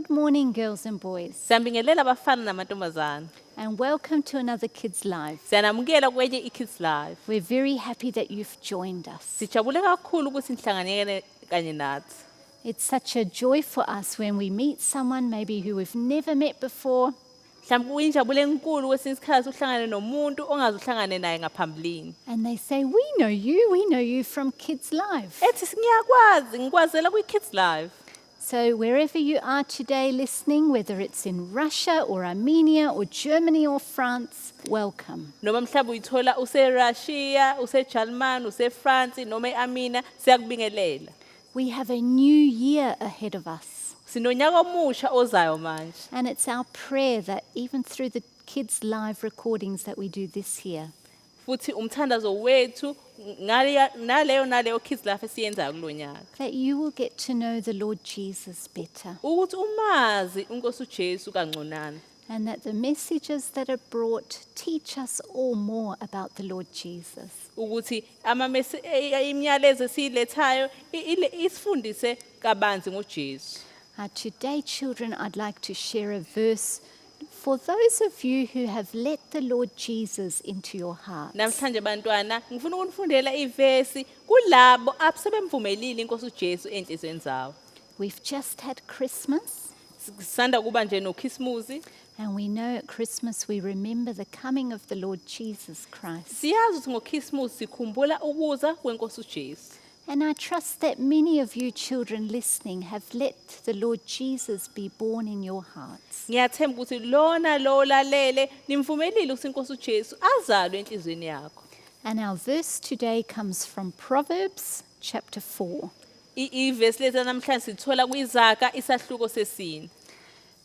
Good morning, girls and boys, Siyabingelela abafana namantombazana. and welcome to another Kids Live. Siyanamukela kwenye iKids Live. We're very happy that you've joined us. Sijabule kakhulu ukuthi nihlanganyele kanye nathi. It's such a joy for us when we meet someone maybe who we've never met before, Mhlawumbe kuyinjabulo enkulu kwesinye isikhathi uhlangane nomuntu ongaze uhlangane naye ngaphambilini. and they say, we know you from Kids Live. Ethi ngikwazela kwiKids Live. So wherever you are today listening, whether it's in Russia or Armenia or Germany or France, welcome. Noma mhlawumbe uyithola use-Russia, use-German, use-France noma e-Armenia, siyakubingelela. We have a new year ahead of us, Sinonyaka omusha ozayo manje. and it's our prayer that even through the Kids Live recordings that we do this year, Futhi umthandazo wethu naleyo Kids Live esiyenzayo kulonyaka. that you will get to know the Lord Jesus better, Ukuthi umazi uNkosi uJesu kangconana. and that the messages that are brought teach us all more about the Lord Jesus. Ukuthi imiyalezo esilethayo isifundise kabanzi ngoJesu. Today, children, I'd like to share a verse for those of you who have let the Lord Jesus into your heart. Namhlanje bantwana ngifuna ukunifundela ivesi kulabo abasebemvumelile iNkosi uJesu enhlizweni zawo. We've just had Christmas, Sisanda kuba nje noKhisimusi. and we know at Christmas we remember the coming of the Lord Jesus Christ. Siyazi ukuthi ngoKhisimusi sikhumbula ukuza kweNkosi uJesu. And I trust that many of you children listening have let the Lord Jesus be born in your hearts. Ngiyathemba ukuthi lona lo lalele nimvumelile ukuthi iNkosi uJesu azalwe enhlizweni yakho. And our verse today comes from Proverbs chapter 4. Ivesi lethu namhlanje sithola kwiZakha isahluko sesine.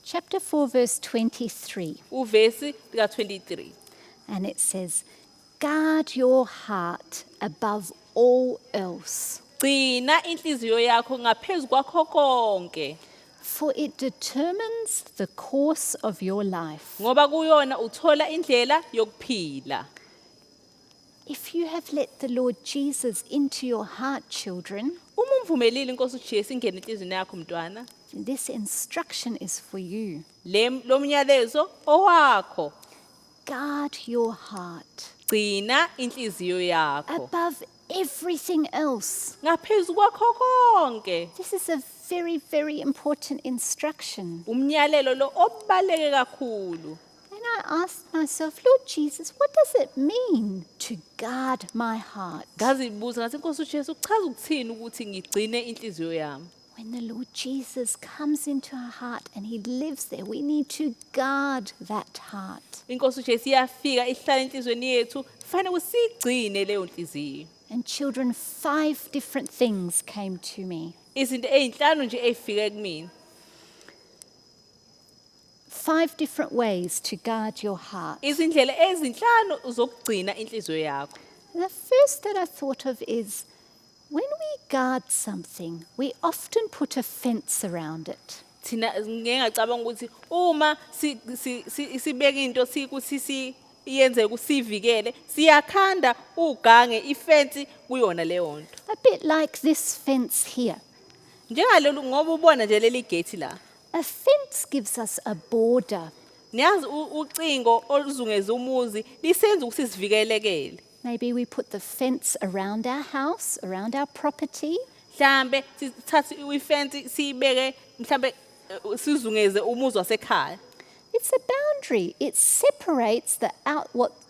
Chapter 4 verse 23. Uvesi lika 23. And it says, guard your heart above all else, Gcina inhliziyo yakho ngaphezulu kwakho konke, for it determines the course of your life. ngoba kuyona uthola indlela yokuphila. If you have let the Lord Jesus into your heart, children, Uma umvumelile iNkosi uJesu ingene enhlizweni yakho mntwana, this instruction is for you. lo myalezo owakho. Guard your heart Gcina inhliziyo yakho above everything else. ngaphezulu kwakho konke. This is a very, very important instruction. Umnyalelo lo obaleke kakhulu. And I asked myself, Lord Jesus, what does it mean to guard my heart? Ngazibuza ngathi iNkosi uJesu uchaza ukuthini ukuthi ngigcine inhliziyo yami. When the Lord Jesus comes into our heart and he lives there, we need to guard that heart. iNkosi uJesu iyafika ihlala enhlizweni yethu, kufanele usigcine leyo nhliziyo. And children, 5 different things came to me. Izinto ezinhlanu nje ezifike kumina. 5 different ways to guard your heart. Izindlela ezinhlanu zokugcina inhliziyo yakho. The first that I thought of is when we guard something, we often put a fence around it. Thina ngengacabanga ukuthi uma sibeka into sikuthi siyenze kusivikele, siyakhanda ugange ifence kuyona leyo nto. A bit like this fence here. Njengalolu ngoba ubona nje leli gate la. A fence gives us a border. Niyazi ucingo oluzungeza umuzi lisenza ukuthi sivikelekele. Maybe we put the fence around our house, around our property. Mhlambe sithathe ifence sibeke mhlambe sizungeze umuzi wasekhaya. It's a boundary. It separates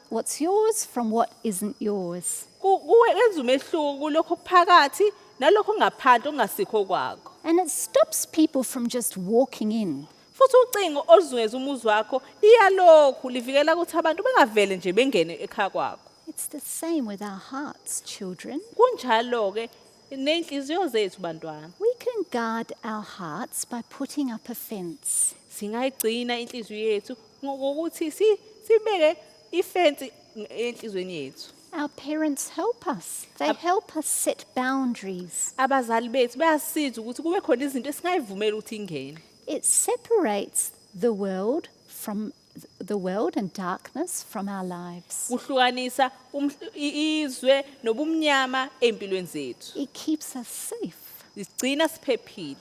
what's yours from what isn't yours. Kuwenza umehluko kulokho phakathi nalokho ngaphandle ongasikho kwakho. And it stops people from just walking in. Futhi ucingo oluzungeza umuzi wakho liyalokhu livikela ukuthi abantu bengavele nje bengene ekhaya kwakho. It's the same with our hearts, children. Kunjalo ke nenhliziyo zethu bantwana. We can guard our hearts by putting up a fence. Singayigcina inhliziyo yethu ngokuthi sibeke ifence enhlizweni yethu. Our parents help us. They help us set boundaries. Abazali bethu bayasiza ukuthi kube khona izinto esingayivumela ukuthi ingene. It separates the world and darkness from our lives. Kuhlukanisa izwe nobumnyama empilweni zethu. It keeps us safe. Isigcina siphephile.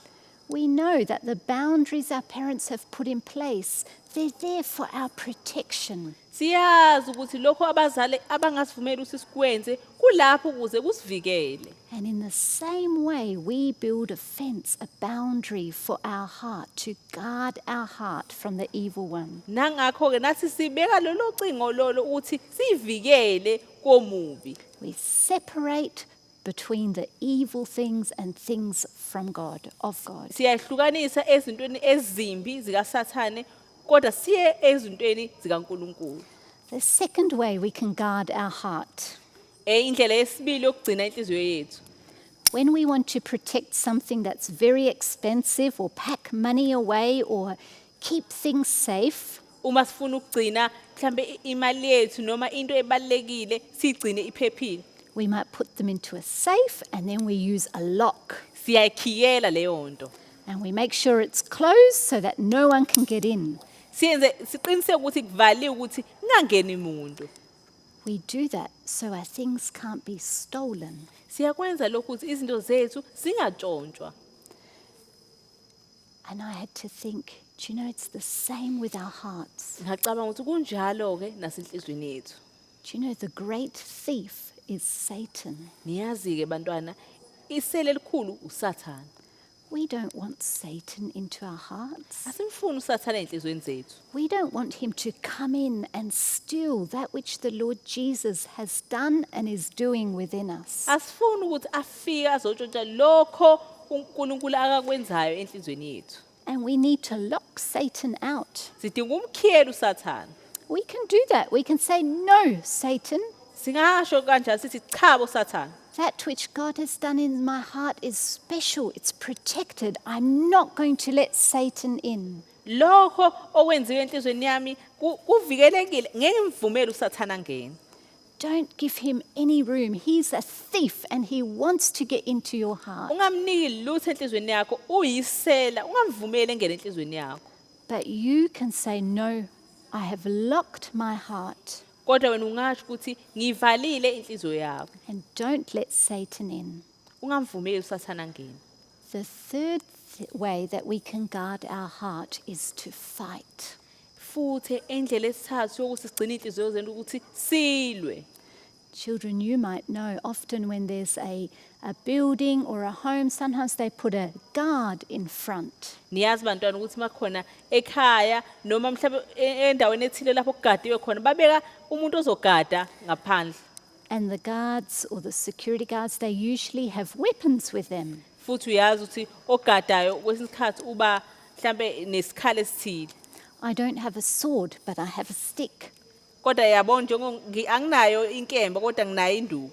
We know that the boundaries our parents have put in place, they're there for our protection. Siyazi ukuthi lokho abazali abangasivumeli ukuthi sikwenze kulapho ukuze kusivikele. And in the same way, we build a fence, a boundary for our heart, to guard our heart from the evil one. Nangakho ke nathi sibeka lolo cingo lolo ukuthi sivikele komubi. We separate between the evil things and things from God, of God. Siyahlukanisa ezintweni ezimbi zikaSathane kodwa siye ezintweni zikaNkulunkulu. The second way we can guard our heart, Indlela yesibili yokugcina inhliziyo yethu. when we want to protect something that's very expensive or pack money away or keep things safe, Uma sifuna ukugcina mhlambe imali yethu noma into ebalekile sigcine iphephile. we might put them into a safe and then we use a lock. Siyayikhiyela leyo nto. And we make sure it's closed so that no one can get in. Siqiniseke ukuthi kuvaliwe ukuthi kungangeni umuntu. We do that so our things can't be stolen. Siyakwenza lokhu ukuthi izinto zethu zingatshontshwa. And I had to think, do you know, it's the same with our hearts. Ngicabanga ukuthi kunjalo ke nasenhlizweni yethu. Do you know, the great thief is Satan. Niyazi ke bantwana, isele elikhulu uSathane. We don't want Satan into our hearts. Asimfuni uSathane enhlizweni zethu. We don't want him to come in and steal that which the Lord Jesus has done and is doing within us. Asifuni ukuthi afike azotshontsha lokho uNkulunkulu akakwenzayo enhlizweni yethu. And we need to lock Satan out. Sidinga umkhiyelo uSathane. We can do that. We can say, no, Satan. Singasho kanjalo sithi cha boSathane. That which God has done in my heart is special. It's protected. I'm not going to let Satan in. Lokho okwenziwe enhlizweni yami kuvikelekile ngeke ngivumele uSathane angene. Don't give him any room. He's a thief and he wants to get into your heart. Ungamniki lutho enhlizweni yakho uyisela ungamvumeli engene enhlizweni yakho. But you can say, no, I have locked my heart Kodwa wena ungasho ukuthi ngivalile inhliziyo yakho. and don't let Satan in. Ungamvumeli uSathane angene. The third way that we can guard our heart is to fight. Futhi indlela esithathu yokuthi sigcine inhliziyo zethu ukuthi silwe. Children, you might know, often when there's a building or a home, sometimes they put a guard in front. Niyazi bantwana ukuthi makhona ekhaya noma mhlawumbe endaweni ethile lapho kugadiwe khona babeka umuntu ozogada ngaphandle. And the guards or the security guards, they usually have weapons with them. Futhi uyazi ukuthi ogadayo kwesikhathi uba mhlambe nesikhali esithile. I don't have a sword, but I have a stick. Kodwa yabona anginayo inkemba kodwa nginayo induku.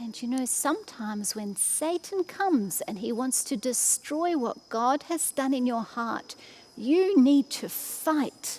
And you know, sometimes when Satan comes and he wants to destroy what God has done in your heart, you need to fight.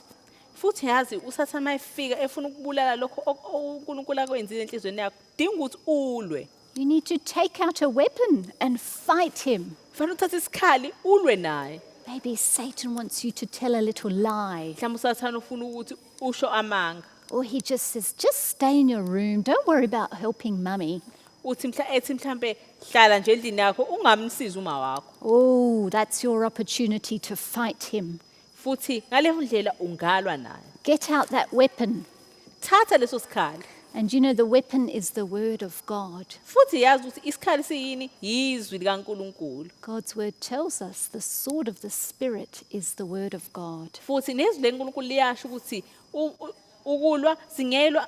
Futhi yazi uSathane mayifika efuna ukubulala lokho uNkulunkulu akwenzile enhlizweni yakho dinga ukuthi ulwe. You need to take out a weapon and fight him. Fanele uthathe isikhali ulwe naye. Maybe Satan wants you to tell a little lie. Mhlawumbe uSathane ufuna ukuthi usho amanga. Or he just says, just stay in your room. Don't worry about helping mummy. Uthi mhlambe hlala nje endlini yakho ungamsiza uma wakho. Oh, that's your opportunity to fight him. Futhi ngaleyo ndlela ungalwa naye. Get out that weapon. Thatha leso sikhali. And you know, the weapon is the word of God. Futhi yazi ukuthi isikhali siyini yizwi likaNkulunkulu. God's word tells us the sword of the Spirit is the word of God. Futhi nezwi leNkulunkulu liyasho ukuthi ukulwa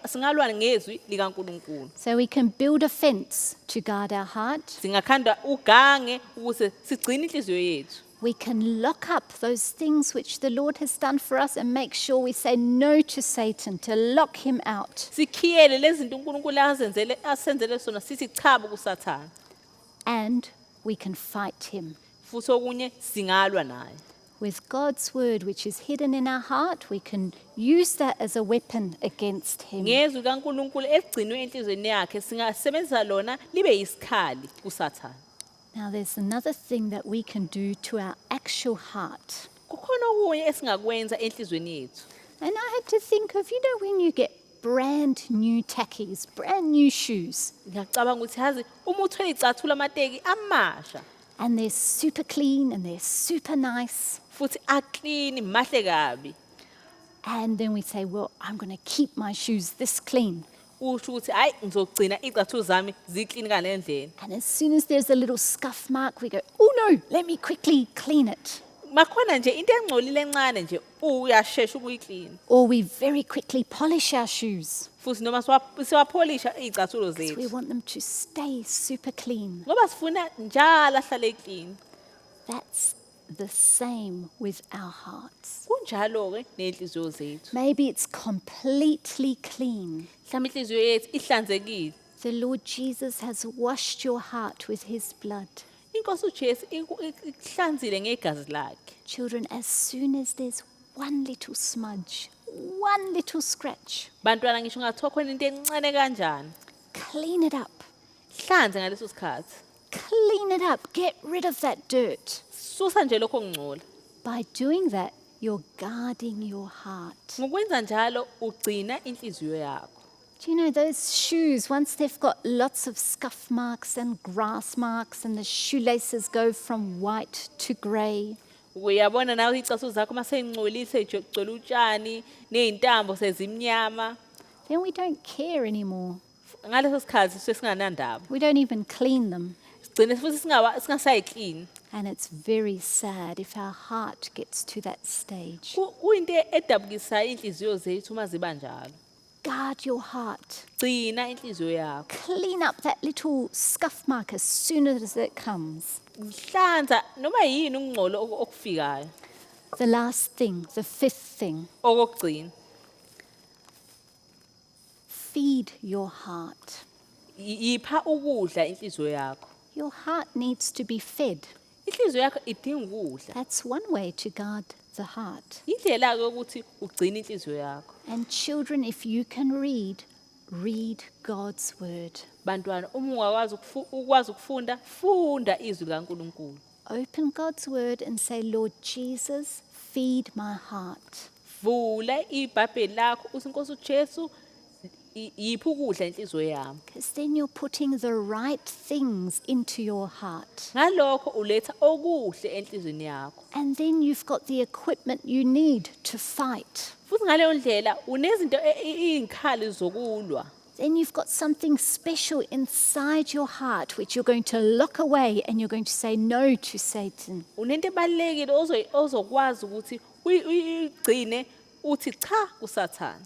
singalwa ngezwi likaNkulunkulu. So we can build a fence to guard our heart. Singakhanda ugange ukuze sigcine inhliziyo yethu. We can lock up those things which the Lord has done for us and make sure we say no to Satan, to lock him out. Sikhiyele lezi zinto uNkulunkulu asenzele sona sithi cha kuSathane. And we can fight him. Futhi okunye singalwa naye. With God's word, which is hidden in our heart, we can use that as a weapon against him. Ngezwi kaNkulunkulu eligcinwe enhlizweni yakhe singasebenzisa lona libe yisikhali kuSathane. Now, there's another thing that we can do to our actual heart. Kukhona okunye esingakwenza enhlizweni yethu. And I had to think of, you know, when you get brand new tackies, brand new shoes, Ngiyacabanga ukuthi yazi uma uthwele icathulo amateki amasha. and they're super clean and they're super nice. futhi aklini mahle kabi. And then we say, well, I'm going to keep my shoes this clean. Usho ukuthi hayi ngizogcina icathulo zami ziklini kalendlela. And as soon as there's a little scuff mark, we go, oh no, let me quickly clean it. Makhona nje into engcolile encane nje uyashesha ukuyiklina. Or we very quickly polish our shoes. Futhi noma siwapholisha icathulo We zethu. want them to stay super clean. Ngoba sifuna njalo ahlale clean. That's the same with our hearts. Kunjalo ke nenhliziyo zethu. Maybe it's completely clean. Mhlawumbe inhliziyo yethu ihlanzekile. The Lord Jesus has washed your heart with his blood. Inkosi uJesu ikuhlanzile ngegazi lakhe. Children, as soon as there's one little smudge, one little scratch, Bantwana ngisho ngathiwa khona into encane kanjani. clean it up. Hlanze ngaleso sikhathi. Clean it up. Get rid of that dirt. Susa nje lokho kungcola. By doing that, you're guarding your heart. Ngokwenza njalo ugcina inhliziyo yakho. Do you know those shoes, once they've got lots of scuff marks and grass marks and the shoelaces go from white to grey, Uyabona nawe icathulo zakho mase ingcolile sejogcwele utshani nezintambo sezimnyama. then we don't care anymore. Ngaleso sikhathi sesinganandaba. We don't even clean them. Sigcine futhi singasayiklini. And it's very sad if our heart gets to that stage. Kuyinto edabukisayo inhliziyo zethu uma ziba njalo. Guard your heart. Gcina inhliziyo yakho. Clean up that little scuff mark as soon as it comes. Hlanza noma yini ukungcola okufikayo. The last thing, the fifth thing, Okugcina. feed your heart. Yipha ukudla inhliziyo yakho. Your heart needs to be fed. Inhliziyo yakho idinga ukudla. That's one way to guard the heart. Indlela ukuthi ugcine inhliziyo yakho. And children, if you can read, read God's word. Bantwana uma ukwazi ukufunda, funda izwi likaNkulunkulu. Open God's word and say, Lord Jesus, feed my heart. Vula iBhayibheli lakho uthi Nkosi uJesu yipha ukudla inhliziyo yami. Because then you're putting the right things into your heart. Ngalokho uletha okuhle enhlizweni yakho. And then you've got the equipment you need to fight. Futhi ngaleyo ndlela unezinto izikhali zokulwa. Then you've got something special inside your heart which you're going to lock away and you're going to say no to Satan. Unento ebalekile ozokwazi ukuthi uyigcine uthi cha kuSathane.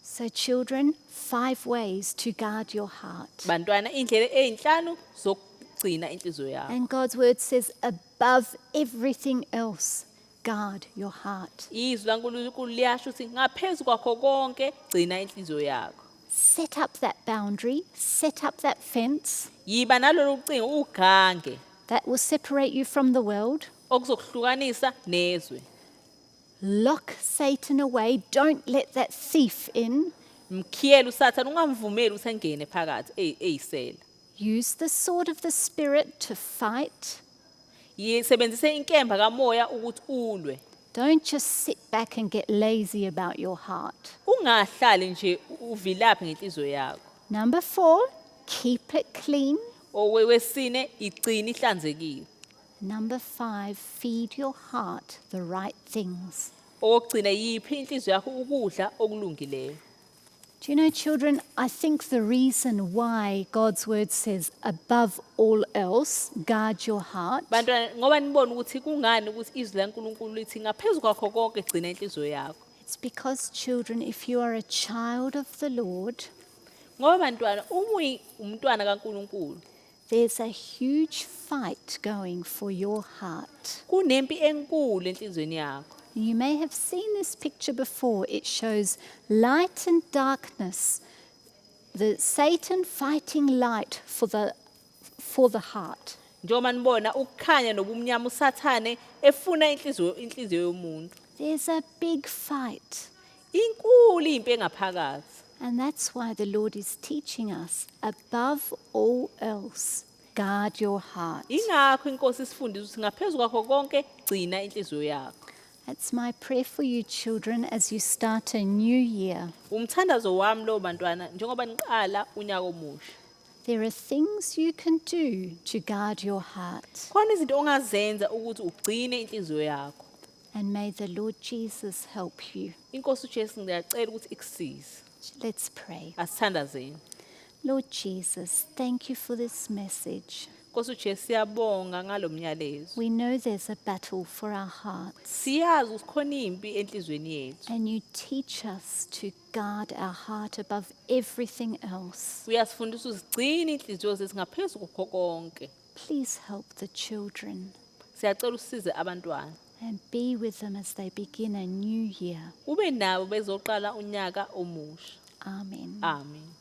So children, 5 ways to guard your heart. Bantwana indlela ezinhlanu zokugcina inhliziyo yakho. And God's word says, above everything else, guard your heart. Izwi laNkulunkulu liyasho ukuthi ngaphezulu kwakho konke gcina inhliziyo yakho. Set up that boundary, set up that fence Yiba nalolu ucingo ugange that will separate you from the world. okuzokuhlukanisa nezwe. Lock Satan away. Don't let that thief in. Mkhiyela uSathane ungamvumeli ukuthi angene phakathi eyisela. Use the sword of the Spirit to fight. Yisebenzise inkemba kamoya ukuthi ulwe. Don't just sit back and get lazy about your heart. Ungahlali nje uvilaphe ngenhliziyo yakho. Number 4, keep it clean. Owesine igcina ihlanzekile. Number 5, feed your heart the right things. Okugcina yiphi inhliziyo yakho ukudla okulungileyo. Do you know, children, I think the reason why God's word says, above all else, guard your heart, Bantwana ngoba nibona ukuthi kungani ukuthi izwi laNkulunkulu lithi ngaphezulu kwakho konke gcina inhliziyo yakho. it's because, children, if you are a child of the Lord, Ngoba bantwana uma umntwana kaNkulunkulu there's a huge fight going for your heart. kunempi enkulu enhlizweni yakho. You may have seen this picture before. It shows light and darkness, the Satan fighting light for the heart. Njengoba nibona ukukhanya nobumnyama uSathane efuna inhliziyo yomuntu. There's a big fight. Inkulu impi engaphakathi. And that's why the Lord is teaching us, above all else, guard your heart. Ingakho inkosi isifundisa ukuthi ngaphezulu kwakho konke gcina inhliziyo yakho. That's my prayer for you, children, as you start a new year. Umthandazo wami lo bantwana njengoba niqala unyaka omusha. There are things you can do to guard your heart. khona izinto ongazenza ukuthi ugcine inhliziyo yakho. And may the Lord Jesus help you. Inkosi uJesu ngiyacela ukuthi ikusize. Let's pray. Asithandazeni. Lord Jesus, thank you for this message. Nkosi uJesu siyabonga ngalomnyalezo. We know there's a battle for our hearts. Siyazi ukuthi khona impi enhlizweni yethu. And you teach us to guard our heart above everything else. Uyasifundisa uzigcine inhliziyo zethu ngaphezu kokho konke. Please help the children Siyacela usize abantwana. and be with them as they begin a new year. Ube nabo bezoqala unyaka omusha. Amen. Amen.